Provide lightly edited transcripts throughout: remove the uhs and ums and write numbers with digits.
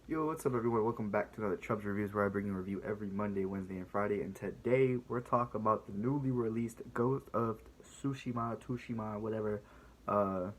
Yo, what's up, everyone? Welcome back to another Chubbs Reviews, where I bring you a review every Monday, Wednesday, and Friday. And today we're talking about the newly released Ghost of Tsushima, whatever. Uh,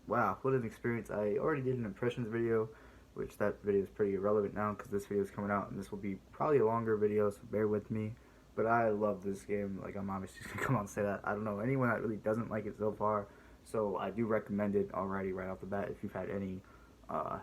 wow, what an experience! I already did an impressions video, which that video is pretty irrelevant now because this video is coming out, and this will be probably a longer video, so bear with me. But I love this game. Like, I'm obviously just gonna come out and say that. I don't know anyone that really doesn't like it so far, so I do recommend it already right off the bat if you've had any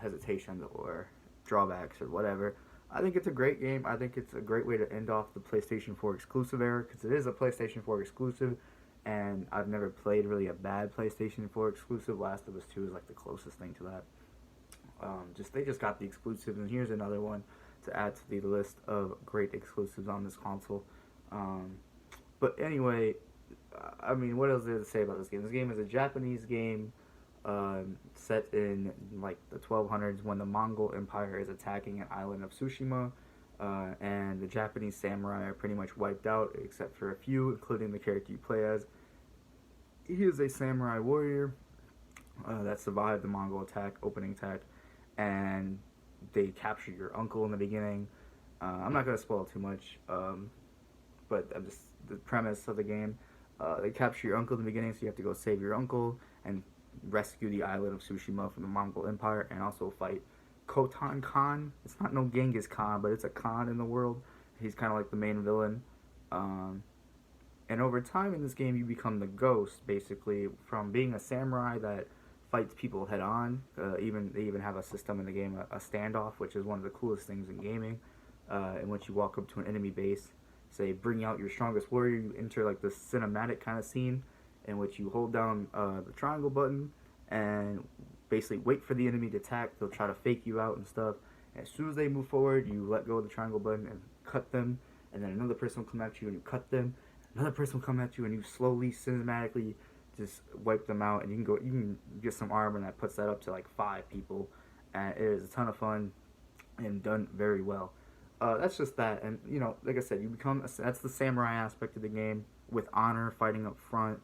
hesitations or drawbacks or whatever. I think it's a great game. I think it's a great way to end off the PlayStation 4 exclusive era because it is a PlayStation 4 exclusive, and I've never played really a bad PlayStation 4 exclusive. Last of Us 2 is like the closest thing to that. They just got the exclusives, and here's another one to add to the list of great exclusives on this console. Um, but anyway, I mean, what else is there to say about this game? This game is a Japanese game set in like the 1200s when the Mongol Empire is attacking an island of Tsushima, and the Japanese samurai are pretty much wiped out except for a few, including the character you play as. He is a samurai warrior that survived the Mongol opening attack, and they captured your uncle in the beginning. I'm not gonna spoil too much, but I'm just the premise of the game. They capture your uncle in the beginning, so you have to go save your uncle and rescue the island of Tsushima from the Mongol Empire, and also fight Khotan Khan. It's not no Genghis Khan, but it's a Khan in the world. He's kind of like the main villain. Um, and over time in this game, you become the ghost, basically, from being a samurai that fights people head on. They even have a system in the game, a standoff, which is one of the coolest things in gaming. In which you walk up to an enemy base, say, bring out your strongest warrior. You enter like this cinematic kind of scene in which you hold down the triangle button and basically wait for the enemy to attack. They'll try to fake you out and stuff. And as soon as they move forward, you let go of the triangle button and cut them. And then another person will come at you and you cut them. Another person will come at you and you slowly, cinematically just wipe them out. And you can get some armor that puts that up to like 5 people. And it is a ton of fun and done very well. That's just that, and like I said, that's the samurai aspect of the game with honor, fighting up front,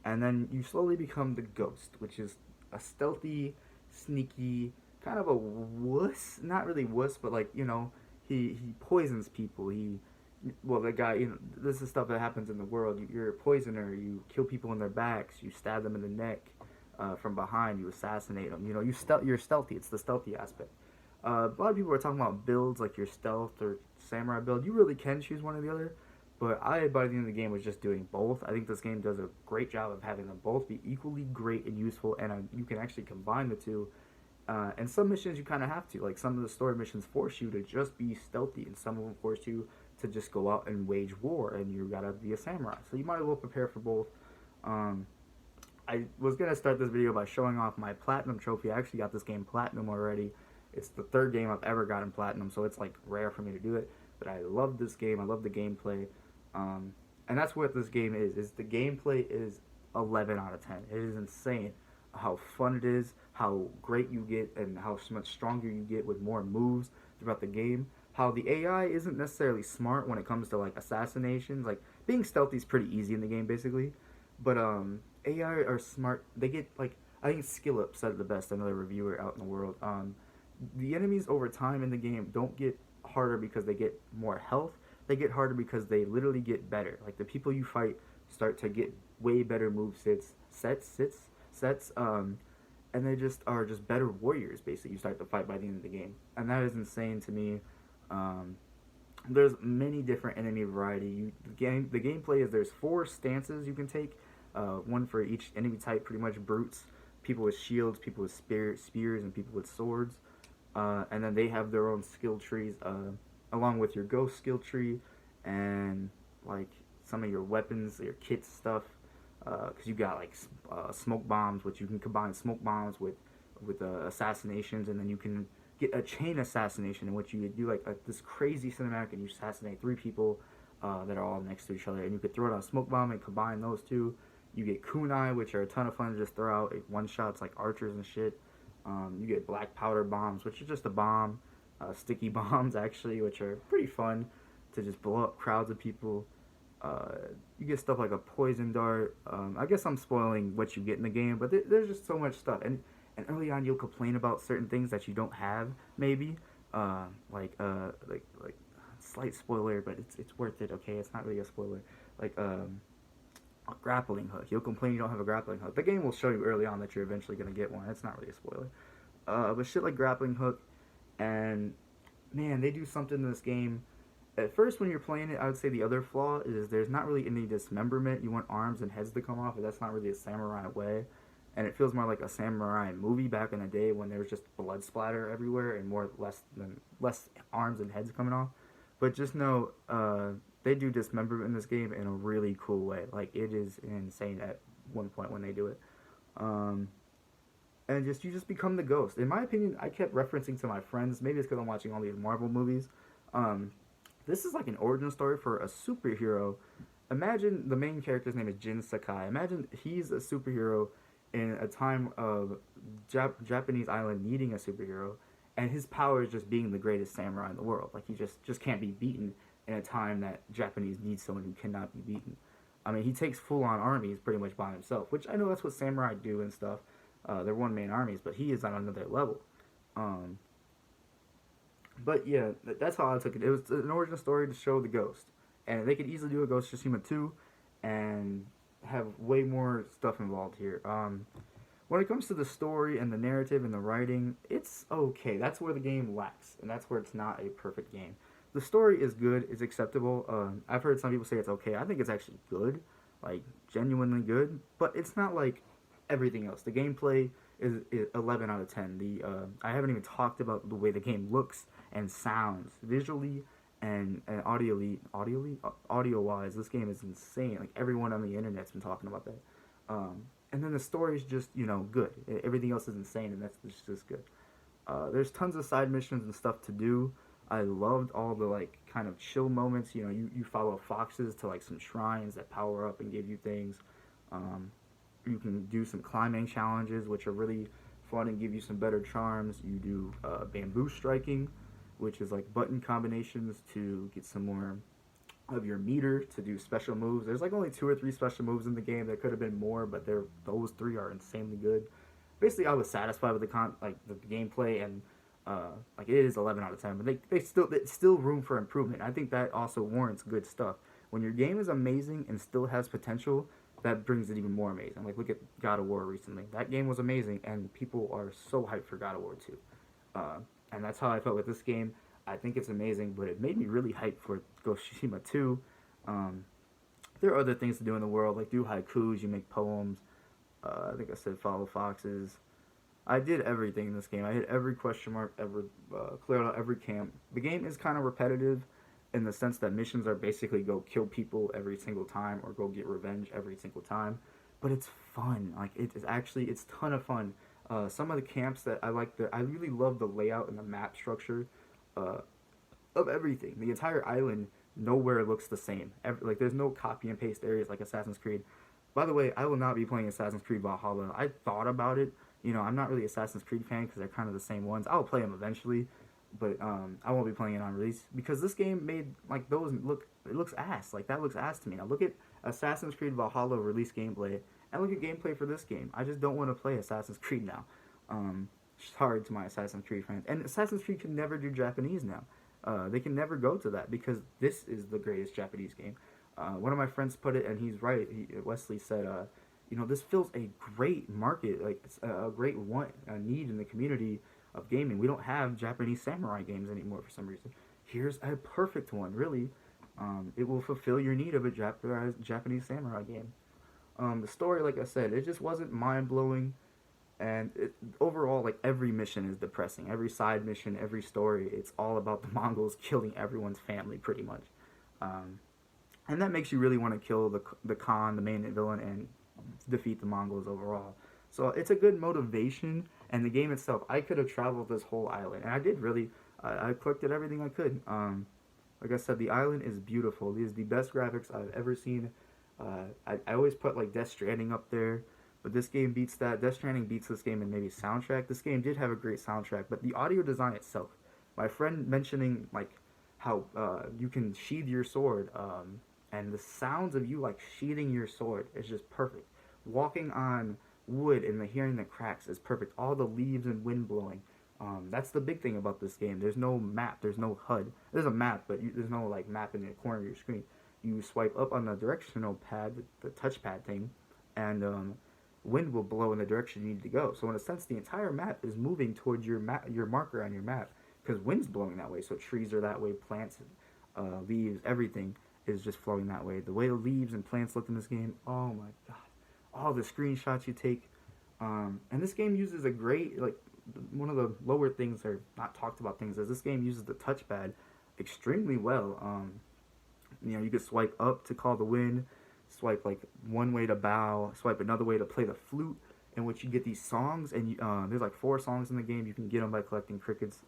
and then you slowly become the ghost, which is a stealthy, sneaky, kind of a wuss. Not really wuss, but like he poisons people. The guy, this is stuff that happens in the world. You're a poisoner. You kill people in their backs. You stab them in the neck from behind. You assassinate them. You're stealthy. It's the stealthy aspect. A lot of people are talking about builds like your stealth or samurai build. You really can choose one or the other, but I, by the end of the game, was just doing both. I think this game does a great job of having them both be equally great and useful, and you can actually combine the two. And some missions you kind of have to. Like, some of the story missions force you to just be stealthy, and some of them force you to just go out and wage war, and you gotta be a samurai. So you might as well prepare for both. I was gonna start this video by showing off my platinum trophy. I actually got this game platinum already. It's the 3rd game I've ever gotten platinum, so it's like rare for me to do it. But I love this game. I love the gameplay, and that's what this game is. The gameplay is 11 out of 10. It is insane how fun it is, how great you get, and how much stronger you get with more moves throughout the game. How the AI isn't necessarily smart when it comes to like assassinations. Like, being stealthy is pretty easy in the game, basically. But AI are smart. They get like, I think Skill Up said it the best. Another reviewer out in the world. The enemies over time in the game don't get harder because they get more health. They get harder because they literally get better. Like, the people you fight start to get way better move sets, and they just are just better warriors. Basically, you start to fight by the end of the game, and that is insane to me. There's many different enemy variety. The gameplay is there's 4 stances you can take, one for each enemy type. Pretty much brutes, people with shields, people with spears, and people with swords. And then they have their own skill trees, along with your ghost skill tree, and like some of your weapons, your kit stuff. Because you got like smoke bombs, which you can combine smoke bombs with assassinations, and then you can get a chain assassination in which you do like this crazy cinematic, and you assassinate 3 people that are all next to each other, and you could throw it on a smoke bomb and combine those two. You get kunai, which are a ton of fun to just throw out, like one shots like archers and shit. You get black powder bombs, which is just a bomb. Sticky bombs, actually, which are pretty fun to just blow up crowds of people. You get stuff like a poison dart. I guess I'm spoiling what you get in the game, but there's just so much stuff. And early on, you'll complain about certain things that you don't have, maybe. like slight spoiler, but it's worth it. Okay, it's not really a spoiler. Like a grappling hook. You'll complain you don't have a grappling hook. The game will show you early on that you're eventually gonna get one. It's not really a spoiler. But shit like grappling hook, and man, they do something in this game. At first, when you're playing it, I would say the other flaw is there's not really any dismemberment. You want arms and heads to come off, but that's not really a samurai way. And it feels more like a samurai movie back in the day when there was just blood splatter everywhere and less arms and heads coming off. But just know, they do dismemberment in this game in a really cool way. Like it is insane at one point when they do it. Um, and just you just become the ghost. In my opinion, I kept referencing to my friends. Maybe it's because I'm watching all these Marvel movies. Um, this is like an origin story for a superhero. Imagine the main character's name is Jin Sakai. Imagine he's a superhero in a time of Japanese island needing a superhero, and his power is just being the greatest samurai in the world. Like he just can't be beaten in a time that Japanese needs someone who cannot be beaten. I mean, he takes full on armies pretty much by himself, which I know that's what samurai do and stuff. They're one man armies, but he is on another level. Um, but yeah, that's how I took it. It was an origin story to show the ghost, and they could easily do a Ghost of Tsushima 2, and have way more stuff involved here. When it comes to the story and the narrative and the writing, it's okay. That's where the game lacks, and that's where it's not a perfect game. The story is good, it's acceptable. I've heard some people say it's okay. I think it's actually good, like genuinely good, but it's not like everything else. The gameplay is 11 out of 10. I haven't even talked about the way the game looks and sounds visually and audio wise. This game is insane. Like everyone on the internet's been talking about that. And then the story is just good. Everything else is insane, and that's just good. There's tons of side missions and stuff to do. I loved all the like kind of chill moments. You follow foxes to like some shrines that power up and give you things. You can do some climbing challenges, which are really fun and give you some better charms. You do bamboo striking, which is like button combinations to get some more of your meter to do special moves. There's like only 2 or 3 special moves in the game. There could have been more, but those 3 are insanely good. Basically, I was satisfied with the gameplay, and like it is 11 out of 10. But it's still room for improvement. I think that also warrants good stuff. When your game is amazing and still has potential, that brings it even more amazing. Like look at God of War recently. That game was amazing, and people are so hyped for God of War 2. And that's how I felt with this game. I think it's amazing, but it made me really hyped for Ghost of Tsushima 2. There are other things to do in the world, like do haikus, you make poems. I think I said follow foxes. I did everything in this game. I hit every question mark ever, cleared out every camp. The game is kind of repetitive in the sense that missions are basically go kill people every single time or go get revenge every single time. But it's fun. Like it's a ton of fun. Some of the camps that I really love the layout and the map structure uh, of everything. The entire island nowhere looks the same. Like there's no copy and paste areas like Assassin's Creed. By the way, I will not be playing Assassin's Creed Valhalla. I thought about it. I'm not really Assassin's Creed fan because they're kind of the same ones. I'll play them eventually, but I won't be playing it on release because this game made like those look. It looks ass. Like that looks ass to me. Now look at Assassin's Creed Valhalla release gameplay and look at gameplay for this game. I just don't want to play Assassin's Creed now. Sorry to my Assassin's Creed fans. And Assassin's Creed can never do Japanese now. They can never go to that because this is the greatest Japanese game. One of my friends put it, and he's right. Wesley said, this fills a great market, like a great need in the community of gaming. We don't have Japanese samurai games anymore for some reason. Here's a perfect one, really. It will fulfill your need of a Japanese samurai game. The story, like I said, it just wasn't mind-blowing. And overall, like every mission is depressing. Every side mission, every story, it's all about the Mongols killing everyone's family, pretty much. And that makes you really want to kill the Khan, the main villain, and defeat the Mongols overall. So it's a good motivation. And the game itself, I could have traveled this whole island, and I did really. I collected everything I could. Like I said, the island is beautiful. It is the best graphics I've ever seen. I always put like Death Stranding up there. But this game beats that. Death Stranding beats this game in maybe soundtrack. This game did have a great soundtrack, but the audio design itself. My friend mentioning like how you can sheathe your sword, and the sounds of you like sheathing your sword is just perfect. Walking on wood and the hearing the cracks is perfect. All the leaves and wind blowing. That's the big thing about this game. There's no map. There's no HUD. There's a map, but there's no like map in the corner of your screen. You swipe up on the directional pad, the touchpad thing, and wind will blow in the direction you need to go. So in a sense, the entire map is moving towards your marker on your map, because wind's blowing that way. So trees are that way, plants, leaves, everything is just flowing that way. The way the leaves and plants look in this game, oh my god! All the screenshots you take, and this game uses a great, like, one of the lower things or not talked about things is this game uses the touchpad extremely well. You could swipe up to call the wind, swipe like one way to bow, swipe another way to play the flute, in which you get these songs, and there's like 4 songs in the game. You can get them by collecting crickets,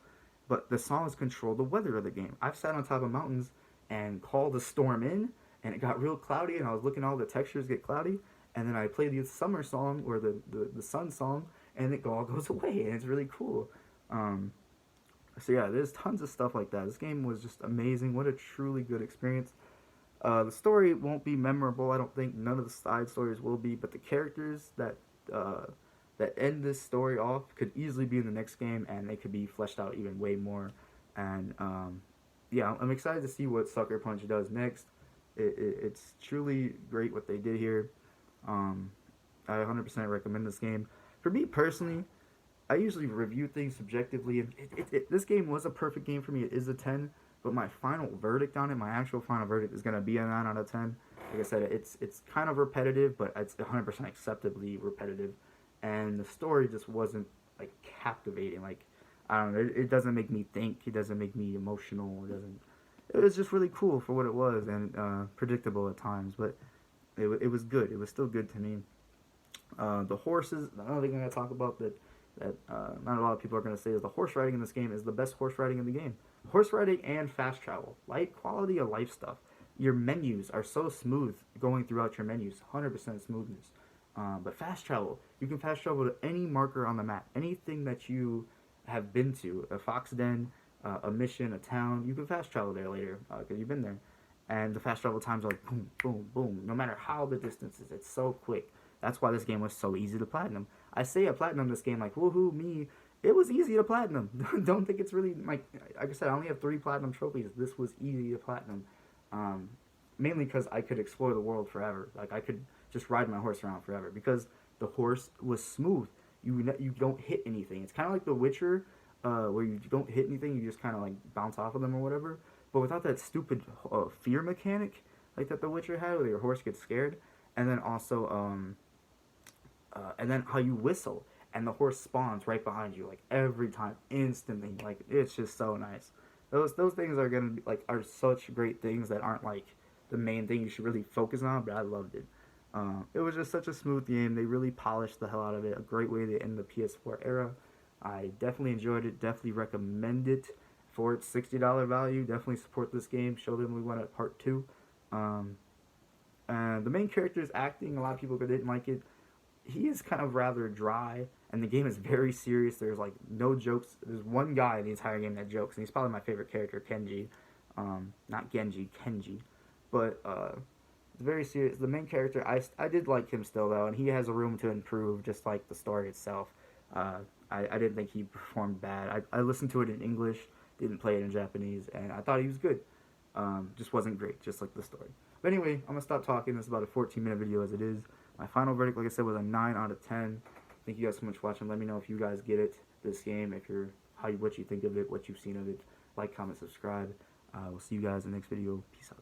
but the songs control the weather of the game. I've sat on top of mountains and called a storm in, and it got real cloudy, and I was looking at all the textures get cloudy, and then I played the summer song or the sun song, and it all goes away, and it's really cool. So yeah, there's tons of stuff like that. This game was just amazing. What a truly good experience. The story won't be memorable, I don't think. None of the side stories will be, but the characters that end this story off could easily be in the next game, and they could be fleshed out even way more. And yeah, I'm excited to see what Sucker Punch does next. It's truly great what they did here. I 100% recommend this game. For me personally, I usually review things subjectively, and this game was a perfect game for me. It is a 10, but my final verdict on it, my actual final verdict, is going to be a 9 out of 10. Like I said, it's kind of repetitive, but it's 100% acceptably repetitive, and the story just wasn't, like, captivating. Like, I don't know, it doesn't make me think, it doesn't make me emotional, it was just really cool for what it was, and predictable at times, but it was good. It was still good to me. The horses, another thing I'm going to talk about that not a lot of people are going to say is the horse riding in this game is the best horse riding in the game. Horse riding and fast travel, light quality of life stuff. Your menus are so smooth going throughout your menus, 100% smoothness. But fast travel, you can fast travel to any marker on the map, anything that you have been to, a fox den, a mission, a town, you can fast travel there later because you've been there. And the fast travel times are like boom, boom, boom. No matter how the distance is, it's so quick. That's why this game was so easy to platinum. I say I platinum this game like, woohoo, me. It was easy to platinum. Don't think it's really, like I said, I only have 3 platinum trophies. This was easy to platinum. Mainly because I could explore the world forever. Like, I could just ride my horse around forever because the horse was smooth. You don't hit anything. It's kind of like The Witcher, where you don't hit anything. You just kind of like bounce off of them or whatever. But without that stupid fear mechanic like that The Witcher had, where your horse gets scared. And then also, and then how you whistle and the horse spawns right behind you, like every time, instantly. Like, it's just so nice. Those things are gonna be like, are such great things that aren't like the main thing you should really focus on. But I loved it. It was just such a smooth game. They really polished the hell out of it. A great way to end the PS4 era. I definitely enjoyed it. Definitely recommend it for its $60 value. Definitely support this game. Show them we want a part 2. The main character's acting, a lot of people didn't like it. He is kind of rather dry, and the game is very serious. There's like no jokes. There's one guy in the entire game that jokes, and he's probably my favorite character, Kenji. Not Genji, Kenji. But it's very serious. The main character, I did like him still, though, and he has a room to improve, just like the story itself. I didn't think he performed bad. I listened to it in English, didn't play it in Japanese, and I thought he was good. Just wasn't great, just like the story. But anyway, I'm going to stop talking. This is about a 14-minute video as it is. My final verdict, like I said, was a 9 out of 10. Thank you guys so much for watching. Let me know if you guys get it, this game, if you're what you think of it, what you've seen of it. Like, comment, subscribe. We'll see you guys in the next video. Peace out.